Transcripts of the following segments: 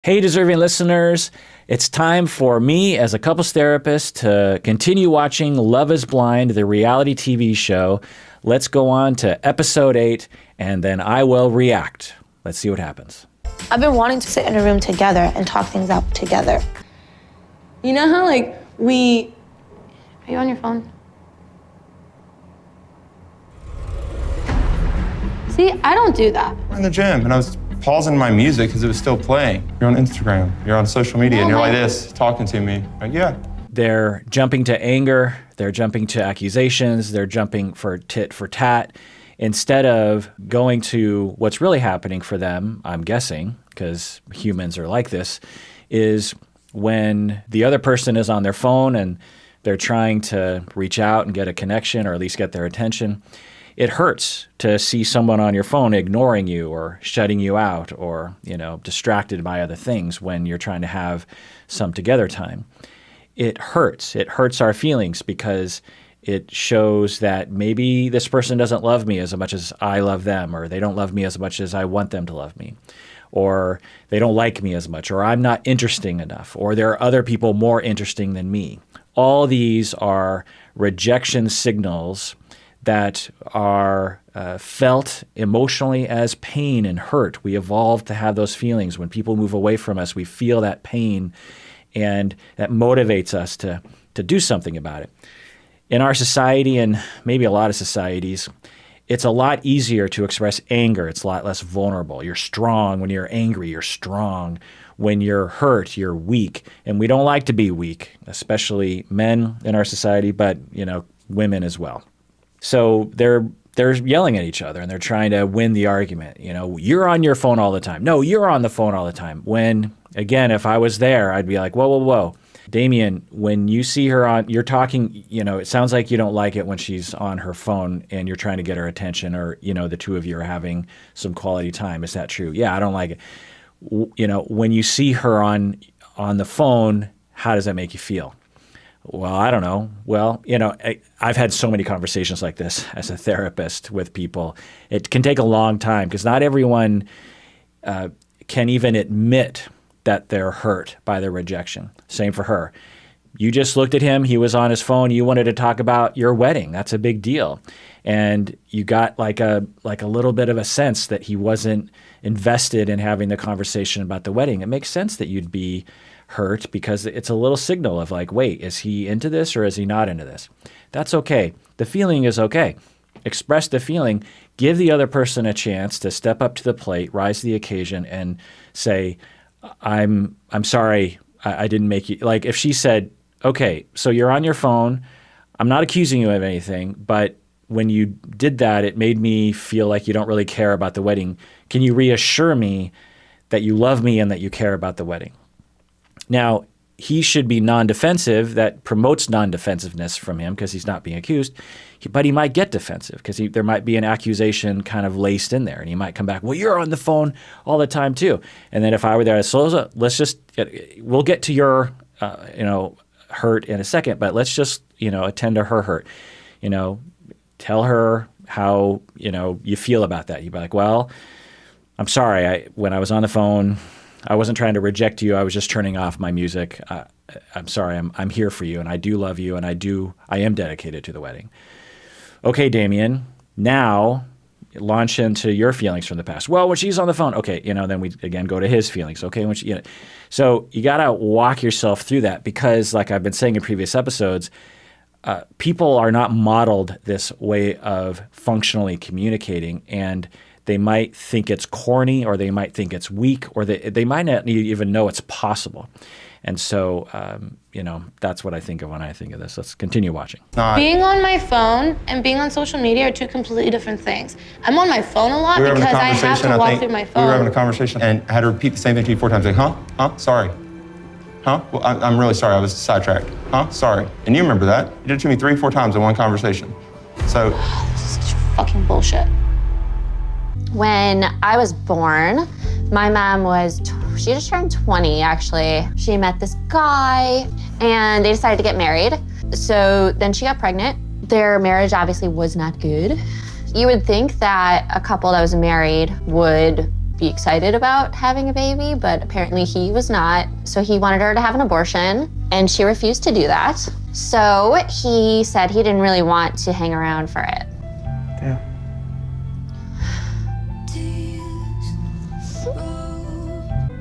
Hey, deserving listeners, it's time for me as a couples therapist to continue watching Love is Blind, the reality TV show. Let's go on to episode 8, and then I will react. Let's see what happens. I've been wanting to sit in a room together and talk things out together. You know how, Are you on your phone? See, I don't do that. We're in the gym, and I was pausing my music because it was still playing. You're on Instagram, you're on social media, and you're like this, talking to me. Like, yeah. They're jumping to anger, they're jumping to accusations, they're jumping for tit for tat, instead of going to what's really happening for them, I'm guessing, because humans are like this, is when the other person is on their phone and they're trying to reach out and get a connection or at least get their attention. It hurts to see someone on your phone ignoring you or shutting you out or, distracted by other things when you're trying to have some together time. It hurts. It hurts our feelings because it shows that maybe this person doesn't love me as much as I love them, or they don't love me as much as I want them to love me, or they don't like me as much, or I'm not interesting enough, or there are other people more interesting than me. All these are rejection signals that are felt emotionally as pain and hurt. We evolved to have those feelings. When people move away from us, we feel that pain, and that motivates us to do something about it. In our society, and maybe a lot of societies, it's a lot easier to express anger. It's a lot less vulnerable. You're strong. When you're angry, you're strong. When you're hurt, you're weak. And we don't like to be weak, especially men in our society, but women as well. So they're yelling at each other and they're trying to win the argument. You're on your phone all the time. No, you're on the phone all the time. When, again, if I was there, I'd be like, whoa. Damien, when you see her you're talking, it sounds like you don't like it when she's on her phone and you're trying to get her attention, or, the two of you are having some quality time. Is that true? Yeah, I don't like it. When you see her on the phone, how does that make you feel? Well, I don't know. Well, I've had so many conversations like this as a therapist with people. It can take a long time because not everyone can even admit that they're hurt by the rejection. Same for her. You just looked at him. He was on his phone. You wanted to talk about your wedding. That's a big deal. And you got like a little bit of a sense that he wasn't invested in having the conversation about the wedding. It makes sense that you'd be hurt because it's a little signal of like, wait, is he into this or is he not into this? That's okay. The feeling is okay. Express the feeling. Give the other person a chance to step up to the plate, rise to the occasion, and say, I'm sorry, I didn't make you. Like if she said, okay, so you're on your phone. I'm not accusing you of anything, but when you did that, it made me feel like you don't really care about the wedding. Can you reassure me that you love me and that you care about the wedding? Now, he should be non-defensive. That promotes non-defensiveness from him because he's not being accused. But he might get defensive because there might be an accusation kind of laced in there. And he might come back, well, you're on the phone all the time too. And then if I were there, we'll get to your, hurt in a second, but let's just, attend to her hurt. Tell her how, you feel about that. You'd be like, well, I'm sorry. When I was on the phone, I wasn't trying to reject you. I was just turning off my music. I'm sorry. I'm here for you, and I do love you, and I am dedicated to the wedding. Okay, Damien. Now launch into your feelings from the past. Well, when she's on the phone, okay, then we again go to his feelings. Okay, when she, so you got to walk yourself through that because, like I've been saying in previous episodes, people are not modeled this way of functionally communicating, and they might think it's corny, or they might think it's weak, or they might not even know it's possible. And so, that's what I think of when I think of this. Let's continue watching. Being on my phone and being on social media are two completely different things. I'm on my phone a lot because I have to walk through my phone. We were having a conversation, and I had to repeat the same thing to you 4 times. Like, huh? Sorry. Huh? Well, I'm really sorry. I was sidetracked. Huh? Sorry. And you remember that. You did it to me 3-4 times in one conversation. So. This is fucking bullshit. When I was born, my mom she just turned 20, actually. She met this guy, and they decided to get married. So then she got pregnant. Their marriage obviously was not good. You would think that a couple that was married would be excited about having a baby, but apparently he was not. So he wanted her to have an abortion, and she refused to do that. So he said he didn't really want to hang around for it. Damn.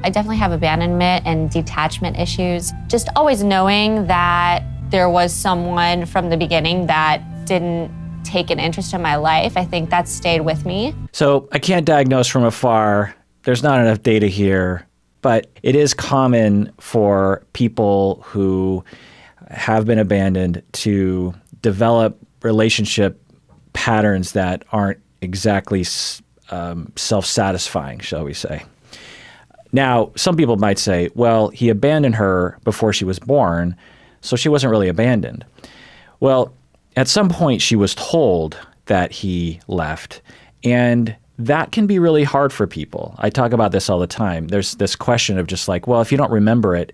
I definitely have abandonment and detachment issues. Just always knowing that there was someone from the beginning that didn't take an interest in my life, I think that stayed with me. So I can't diagnose from afar. There's not enough data here, but it is common for people who have been abandoned to develop relationship patterns that aren't exactly self-satisfying, shall we say. Now, some people might say, well, he abandoned her before she was born, so she wasn't really abandoned. Well, at some point she was told that he left, and that can be really hard for people. I talk about this all the time. There's this question of just like, well, if you don't remember it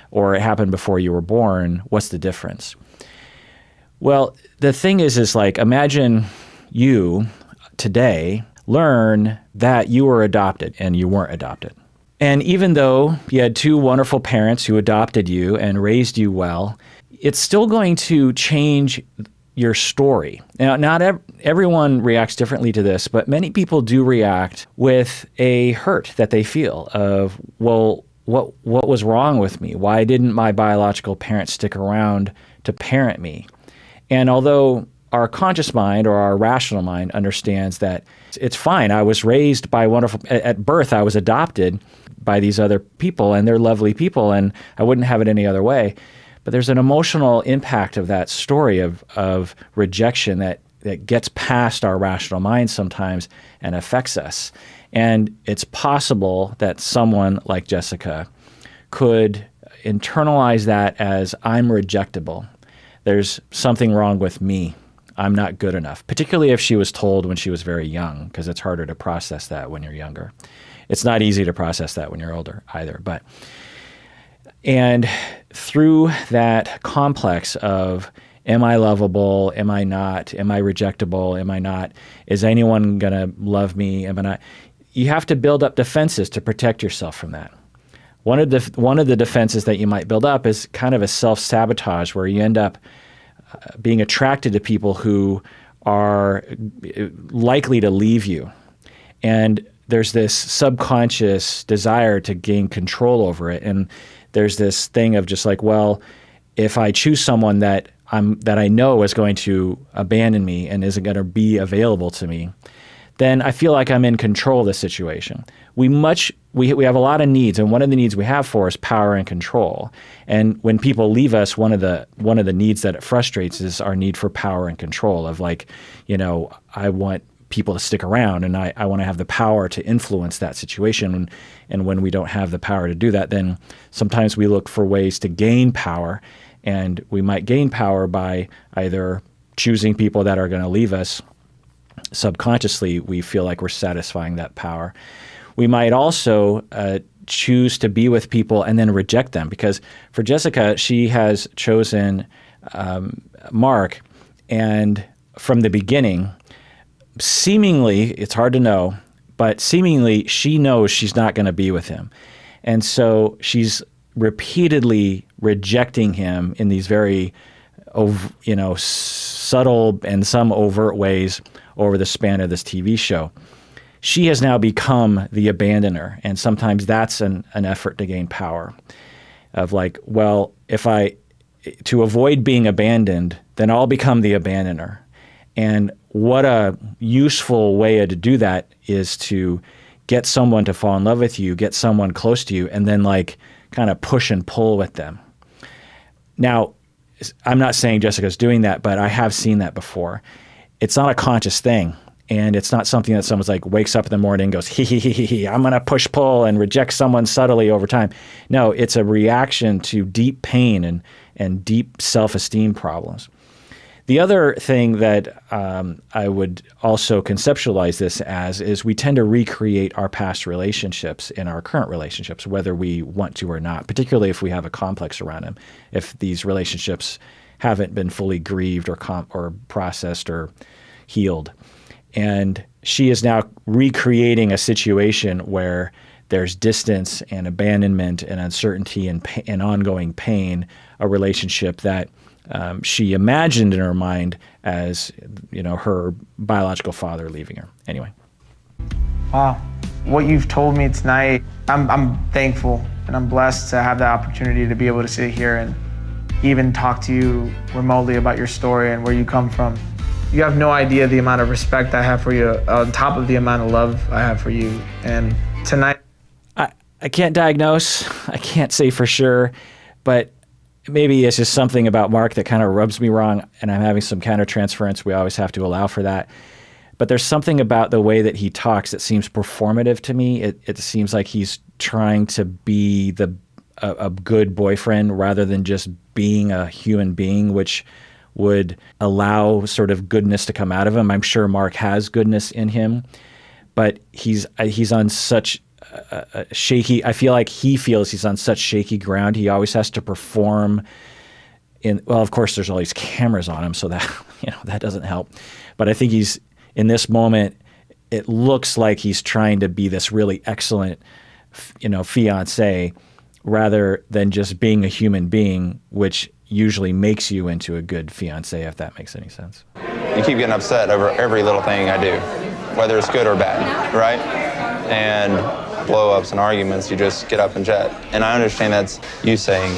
or it happened before you were born, what's the difference? Well, the thing is like, imagine you today learn that you were adopted and you weren't adopted. And even though you had two wonderful parents who adopted you and raised you well, it's still going to change your story. Now, not everyone reacts differently to this, but many people do react with a hurt that they feel of, well, what was wrong with me? Why didn't my biological parents stick around to parent me? And although our conscious mind or our rational mind understands that it's fine, I was raised by at birth I was adopted by these other people, and they're lovely people, and I wouldn't have it any other way. But there's an emotional impact of that story of rejection that gets past our rational mind sometimes and affects us. And it's possible that someone like Jessica could internalize that as, I'm rejectable. There's something wrong with me. I'm not good enough, particularly if she was told when she was very young, because it's harder to process that when you're younger. It's not easy to process that when you're older either. And through that complex of, am I lovable? Am I not? Am I rejectable? Am I not? Is anyone going to love me? Am I not? You have to build up defenses to protect yourself from that. One of the defenses that you might build up is kind of a self-sabotage, where you end up being attracted to people who are likely to leave you. And there's this subconscious desire to gain control over it. And there's this thing of just like, well, if I choose someone that I know is going to abandon me and isn't going to be available to me, then I feel like I'm in control of the situation. We have a lot of needs, and one of the needs we have for is power and control. And when people leave us, one of the needs that it frustrates is our need for power and control of like, I want people to stick around, and I want to have the power to influence that situation. And when we don't have the power to do that, then sometimes we look for ways to gain power, and we might gain power by either choosing people that are going to leave us. Subconsciously, we feel like we're satisfying that power. We might also choose to be with people and then reject them, because for Jessica, she has chosen Mark, and from the beginning, seemingly, it's hard to know, but seemingly she knows she's not going to be with him. And so she's repeatedly rejecting him in these very, subtle and some overt ways over the span of this TV show. She has now become the abandoner, and sometimes that's an effort to gain power. Of like, well, to avoid being abandoned, then I'll become the abandoner. And what a useful way to do that is to get someone to fall in love with you, get someone close to you, and then like kind of push and pull with them. Now, I'm not saying Jessica's doing that, but I have seen that before. It's not a conscious thing, and it's not something that someone's like wakes up in the morning and goes, hee, I'm going to push, pull, and reject someone subtly over time. No, it's a reaction to deep pain and deep self-esteem problems. The other thing that I would also conceptualize this as is we tend to recreate our past relationships in our current relationships, whether we want to or not, particularly if we have a complex around them, if these relationships haven't been fully grieved or processed or healed. And she is now recreating a situation where there's distance and abandonment and uncertainty and ongoing pain, a relationship that she imagined in her mind as, her biological father leaving her. Anyway. Wow. What you've told me tonight, I'm thankful and I'm blessed to have the opportunity to be able to sit here and even talk to you remotely about your story and where you come from. You have no idea the amount of respect I have for you on top of the amount of love I have for you. And tonight, I can't diagnose, I can't say for sure, but maybe it's just something about Mark that kind of rubs me wrong, and I'm having some countertransference. We always have to allow for that. But there's something about the way that he talks that seems performative to me. It seems like he's trying to be a good boyfriend rather than just being a human being, which would allow sort of goodness to come out of him. I'm sure Mark has goodness in him, but he's on such shaky. I feel like he feels he's on such shaky ground. He always has to perform well, of course there's all these cameras on him, so that, that doesn't help. But I think he's in this moment, it looks like he's trying to be this really excellent, fiance rather than just being a human being, which usually makes you into a good fiance, if that makes any sense. You keep getting upset over every little thing I do, whether it's good or bad, right? And blow-ups and arguments, you just get up and jet. And I understand that's you saying,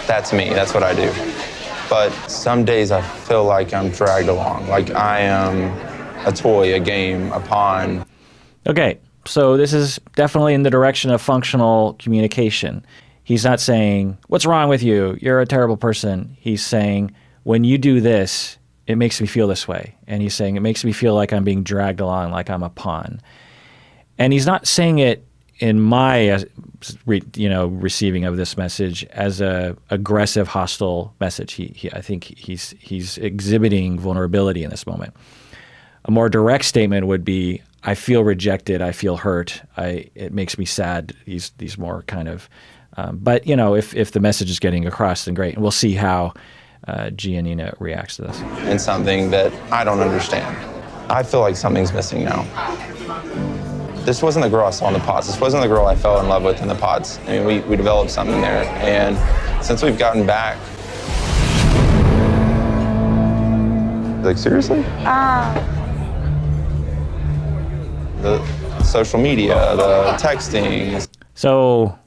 that's me, that's what I do. But some days I feel like I'm dragged along, like I am a toy, a game, a pawn. Okay, so this is definitely in the direction of functional communication. He's not saying, what's wrong with you? You're a terrible person. He's saying, when you do this, it makes me feel this way. And he's saying, it makes me feel like I'm being dragged along, like I'm a pawn. And he's not saying it in my, receiving of this message as a aggressive, hostile message. I think he's exhibiting vulnerability in this moment. A more direct statement would be, I feel rejected, I feel hurt, it makes me sad. These more kind of, but if the message is getting across, then great. And we'll see how Giannina reacts to this. And something that I don't understand. I feel like something's missing now. This wasn't the girl I saw in the pods. This wasn't the girl I fell in love with in the pods. I mean, we developed something there. And since we've gotten back, like, seriously? The social media, the texting. So,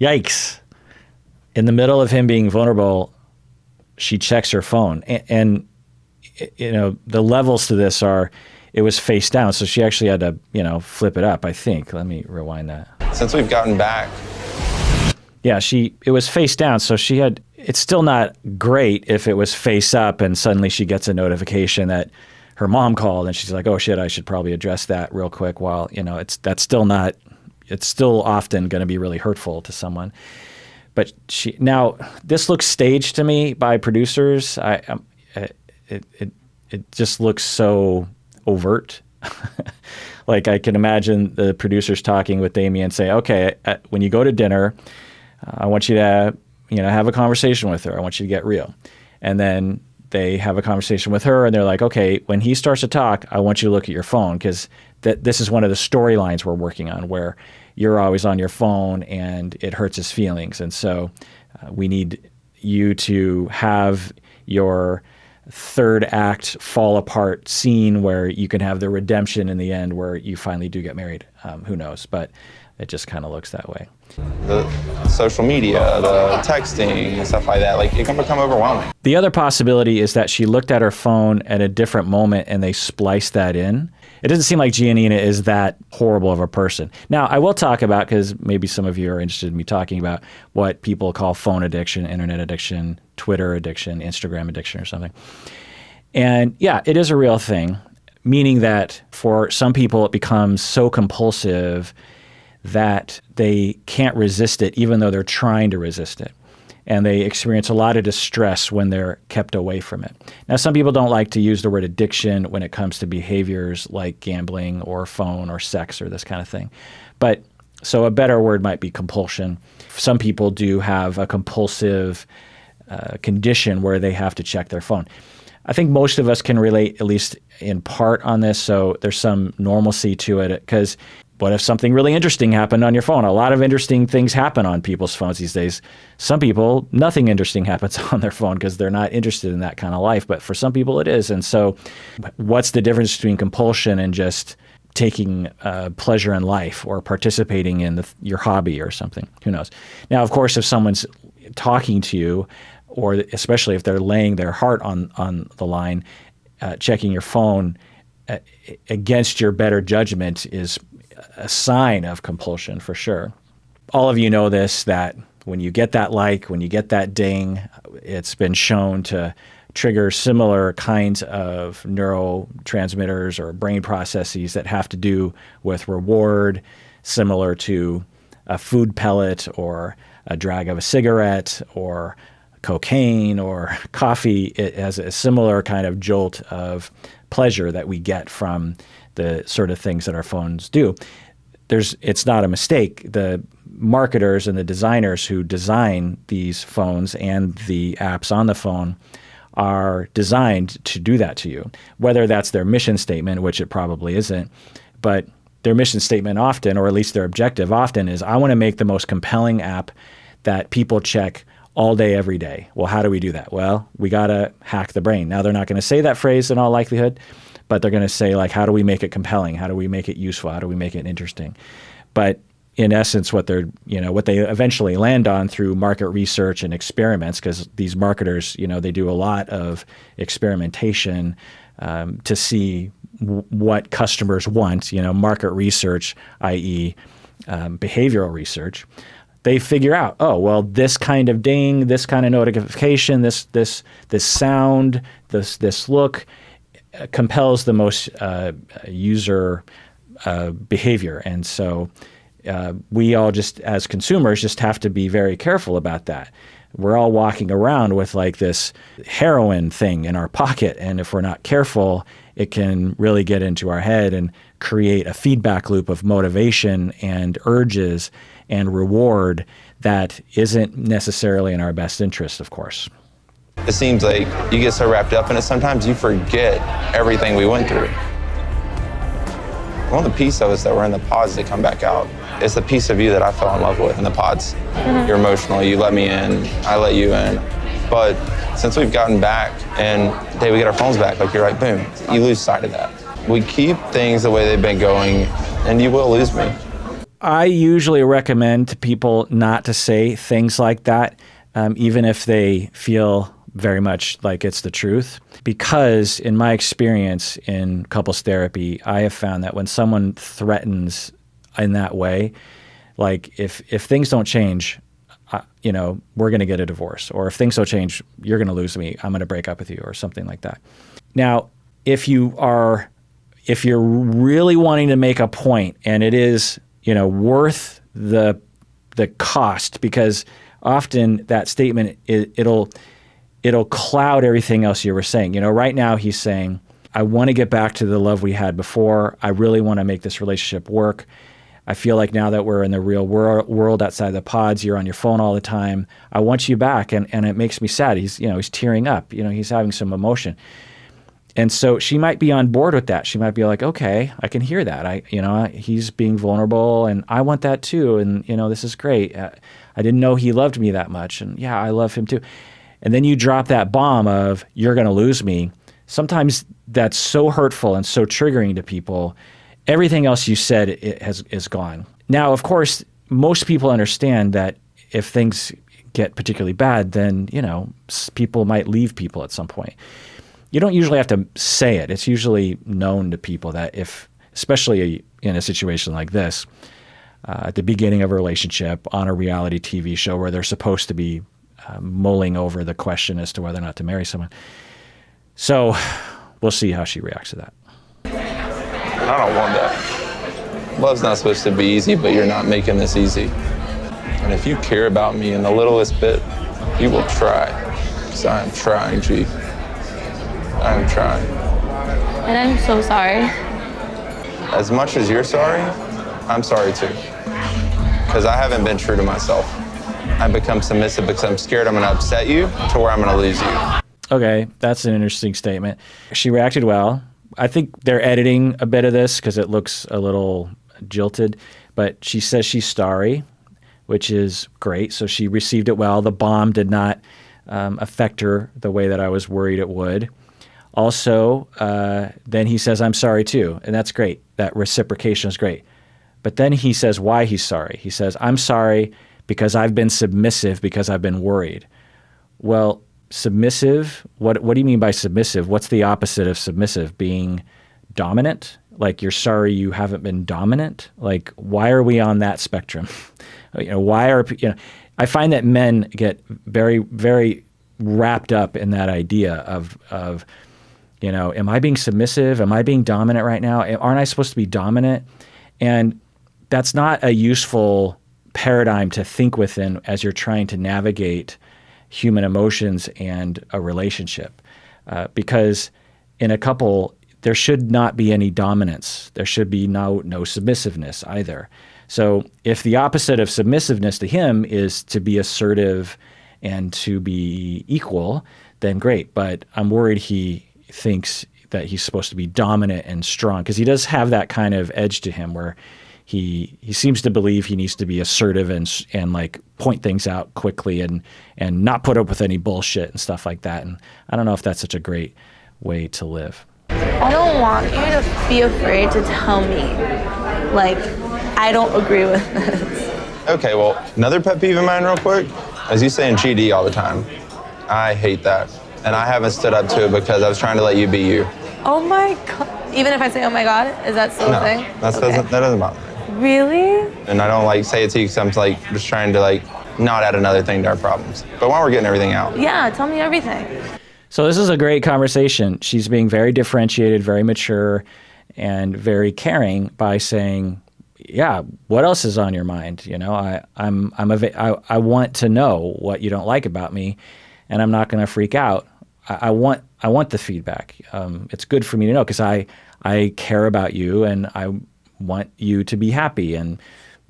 yikes. In the middle of him being vulnerable, she checks her phone. And the levels to this are, it was face down, so she actually had to, flip it up, I think. Let me rewind that. Since we've gotten back. Yeah, it was face down, so it's still not great if it was face up and suddenly she gets a notification that her mom called and she's like, oh shit, I should probably address that real quick while, it's still often going to be really hurtful to someone. But now this looks staged to me by producers. It just looks so overt. Like I can imagine the producers talking with Damien and say, okay, when you go to dinner, I want you to, have a conversation with her. I want you to get real. And then they have a conversation with her and they're like, okay, when he starts to talk, I want you to look at your phone because this is one of the storylines we're working on where you're always on your phone and it hurts his feelings. And so we need you to have your third act fall apart scene where you can have the redemption in the end where you finally do get married. Who knows? But it just kind of looks that way. The social media, the texting, and stuff like that, like it can become overwhelming. The other possibility is that she looked at her phone at a different moment and they spliced that in. It doesn't seem like Giannina is that horrible of a person. Now, I will talk about, because maybe some of you are interested in me talking about what people call phone addiction, internet addiction, Twitter addiction, Instagram addiction or something. And yeah, it is a real thing, meaning that for some people it becomes so compulsive that they can't resist it even though they're trying to resist it. And they experience a lot of distress when they're kept away from it. Now, some people don't like to use the word addiction when it comes to behaviors like gambling or phone or sex or this kind of thing. But so a better word might be compulsion. Some people do have a compulsive condition where they have to check their phone. I think most of us can relate, at least in part, on this. So there's some normalcy to it, because what if something really interesting happened on your phone? A lot of interesting things happen on people's phones these days. Some people, nothing interesting happens on their phone because they're not interested in that kind of life. But for some people it is. And so what's the difference between compulsion and just taking pleasure in life or participating in your hobby or something? Who knows? Now, of course, if someone's talking to you, or especially if they're laying their heart on the line, checking your phone against your better judgment is a sign of compulsion for sure. All of you know this, that when you get that like, when you get that ding, it's been shown to trigger similar kinds of neurotransmitters or brain processes that have to do with reward, similar to a food pellet or a drag of a cigarette or cocaine or coffee. It has a similar kind of jolt of pleasure that we get from the sort of things that our phones do. It's not a mistake. The marketers and the designers who design these phones and the apps on the phone are designed to do that to you. Whether that's their mission statement, which it probably isn't, but their mission statement often, or at least their objective often, is I want to make the most compelling app that people check all day, every day. Well, how do we do that? Well, we got to hack the brain. Now, they're not going to say that phrase in all likelihood, but they're going to say, like, how do we make it compelling? How do we make it useful? How do we make it interesting? But in essence, what they eventually land on through market research and experiments, because these marketers, they do a lot of experimentation to see what customers want, market research, i.e. Behavioral research. They figure out, oh, well, this kind of ding, this kind of notification, this sound, this look compels the most user behavior. And so we all just, as consumers, just have to be very careful about that. We're all walking around with like this heroin thing in our pocket. And if we're not careful, it can really get into our head and create a feedback loop of motivation and urges and reward that isn't necessarily in our best interest, of course. It seems like you get so wrapped up in it, sometimes you forget everything we went through. One of the pieces of us that were in the pods that come back out is the piece of you that I fell in love with in the pods. Mm-hmm. You're emotional, you let me in, I let you in. But since we've gotten back and the day we get our phones back, like you're like, boom, you lose sight of that. We keep things the way they've been going, and you will lose me. I usually recommend to people not to say things like that, even if they feel very much like it's the truth. Because in my experience in couples therapy, I have found that when someone threatens in that way, like if things don't change, we're going to get a divorce. Or if things don't change, you're going to lose me. I'm going to break up with you or something like that. Now, if you're really wanting to make a point and it is worth the cost, because often that statement, it'll cloud everything else you were saying. Right now he's saying, I want to get back to the love we had before. I really want to make this relationship work. I feel like now that we're in the real world outside the pods, you're on your phone all the time. I want you back, and it makes me sad. He's tearing up. He's having some emotion. And so she might be on board with that. She might be like, okay, I can hear that. He's being vulnerable, and I want that too. And this is great. I didn't know he loved me that much, and yeah, I love him too. And then you drop that bomb of you're going to lose me. Sometimes that's so hurtful and so triggering to people. Everything else you said is gone. Now, of course, most people understand that if things get particularly bad, then people might leave people at some point. You don't usually have to say it. It's usually known to people that if, especially in a situation like this, at the beginning of a relationship on a reality TV show where they're supposed to be mulling over the question as to whether or not to marry someone. So we'll see how she reacts to that. I don't want that. Love's not supposed to be easy, but you're not making this easy. And if you care about me in the littlest bit, you will try. Because I am trying, G. I am trying. And I'm so sorry. As much as you're sorry, I'm sorry too. Because I haven't been true to myself. I've become submissive because I'm scared I'm going to upset you to where I'm going to lose you. Okay, that's an interesting statement. She reacted well. I think they're editing a bit of this because it looks a little jilted, but she says she's sorry, which is great. So she received it well. The bomb did not affect her the way that I was worried it would. Also, then he says, I'm sorry too. And that's great. That reciprocation is great. But then he says why he's sorry. He says, I'm sorry because I've been submissive because I've been worried. Well, submissive, what do you mean by submissive? What's the opposite of submissive? Being dominant? Like you're sorry you haven't been dominant? Like why are we on that spectrum? I find that men get very, very wrapped up in that idea of am I being submissive? Am I being dominant right now? Aren't I supposed to be dominant? And that's not a useful paradigm to think within as you're trying to navigate human emotions and a relationship. Because in a couple, there should not be any dominance. There should be no submissiveness either. So if the opposite of submissiveness to him is to be assertive and to be equal, then great. But I'm worried he thinks that he's supposed to be dominant and strong, because he does have that kind of edge to him where he seems to believe he needs to be assertive and like point things out quickly and not put up with any bullshit and stuff like that. And I don't know if that's such a great way to live. I don't want you to be afraid to tell me, like, I don't agree with this. Okay, well, another pet peeve of mine real quick is you saying GD all the time. I hate that. And I haven't stood up to it because I was trying to let you be you. Oh my God. Even if I say, oh my God, is that still a thing? That doesn't bother me. Really? And I don't like say it to you because I'm like just trying to like not add another thing to our problems. But while we're getting everything out. Yeah, tell me everything. So this is a great conversation. She's being very differentiated, very mature, and very caring by saying, yeah, what else is on your mind? I want to know what you don't like about me, and I'm not going to freak out. I want the feedback. It's good for me to know because I care about you and I want you to be happy, and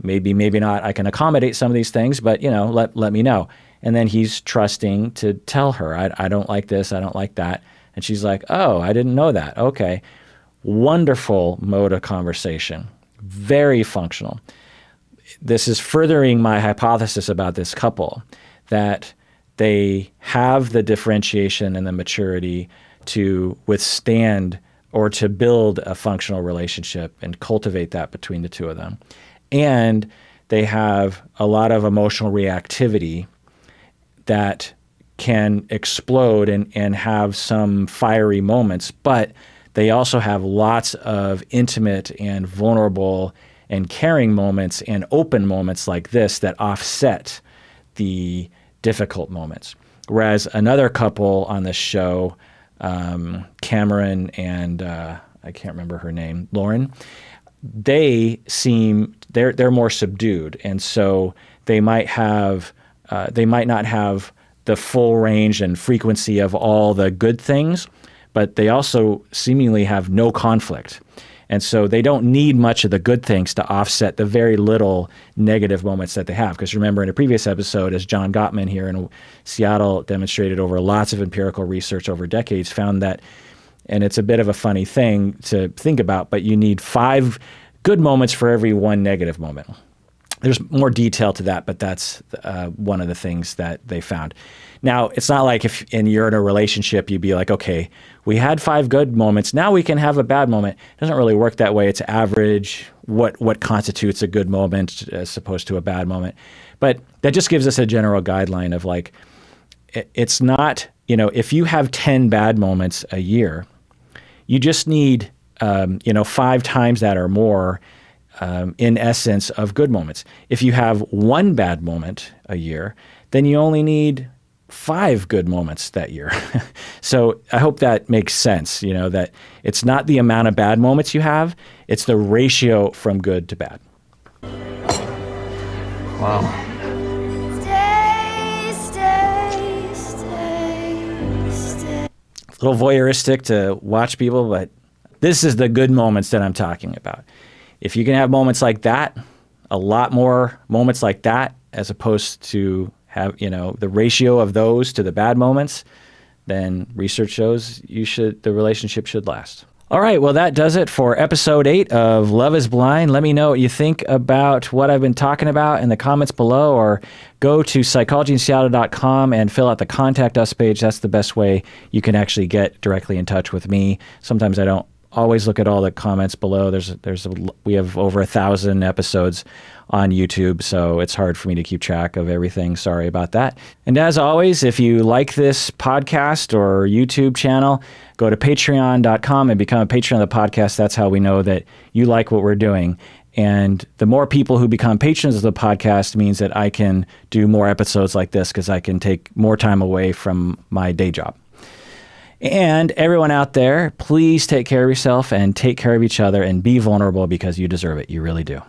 maybe not I can accommodate some of these things, but let me know. And then he's trusting to tell her, I don't like this, I don't like that. And she's like, oh, I didn't know that. Okay. Wonderful mode of conversation. Very functional. This is furthering my hypothesis about this couple, that they have the differentiation and the maturity to withstand or to build a functional relationship and cultivate that between the two of them. And they have a lot of emotional reactivity that can explode and have some fiery moments, but they also have lots of intimate and vulnerable and caring moments and open moments like this that offset the difficult moments. Whereas another couple on this show, Cameron and I can't remember her name, Lauren, they're more subdued, and so they might not have the full range and frequency of all the good things, but they also seemingly have no conflict. And so they don't need much of the good things to offset the very little negative moments that they have. Because remember in a previous episode, as John Gottman here in Seattle demonstrated over lots of empirical research over decades, found that, and it's a bit of a funny thing to think about, but you need 5 good moments for every 1 negative moment. There's more detail to that, but that's one of the things that they found. Now, it's not like if you're in a relationship, you'd be like, okay, we had 5 good moments. Now we can have a bad moment. It doesn't really work that way. It's average, what constitutes a good moment as opposed to a bad moment. But that just gives us a general guideline of like, it's not, if you have 10 bad moments a year, you just need, 5 times that or more in essence of good moments. If you have 1 bad moment a year, then you only need 5 good moments that year. So I hope that makes sense, that it's not the amount of bad moments you have, it's the ratio from good to bad. Wow. Stay. A little voyeuristic to watch people, but this is the good moments that I'm talking about. If you can have moments like that, a lot more moments like that, as opposed to have, the ratio of those to the bad moments, then research shows the relationship should last. All right, well, that does it for episode 8 of Love is Blind. Let me know what you think about what I've been talking about in the comments below, or go to psychologyinseattle.com and fill out the Contact Us page. That's the best way you can actually get directly in touch with me. Sometimes I don't always look at all the comments below. We have over 1,000 episodes on YouTube, so it's hard for me to keep track of everything. Sorry about that. And as always, if you like this podcast or YouTube channel, go to patreon.com and become a patron of the podcast. That's how we know that you like what we're doing. And the more people who become patrons of the podcast means that I can do more episodes like this, because I can take more time away from my day job. And everyone out there, please take care of yourself and take care of each other and be vulnerable, because you deserve it. You really do.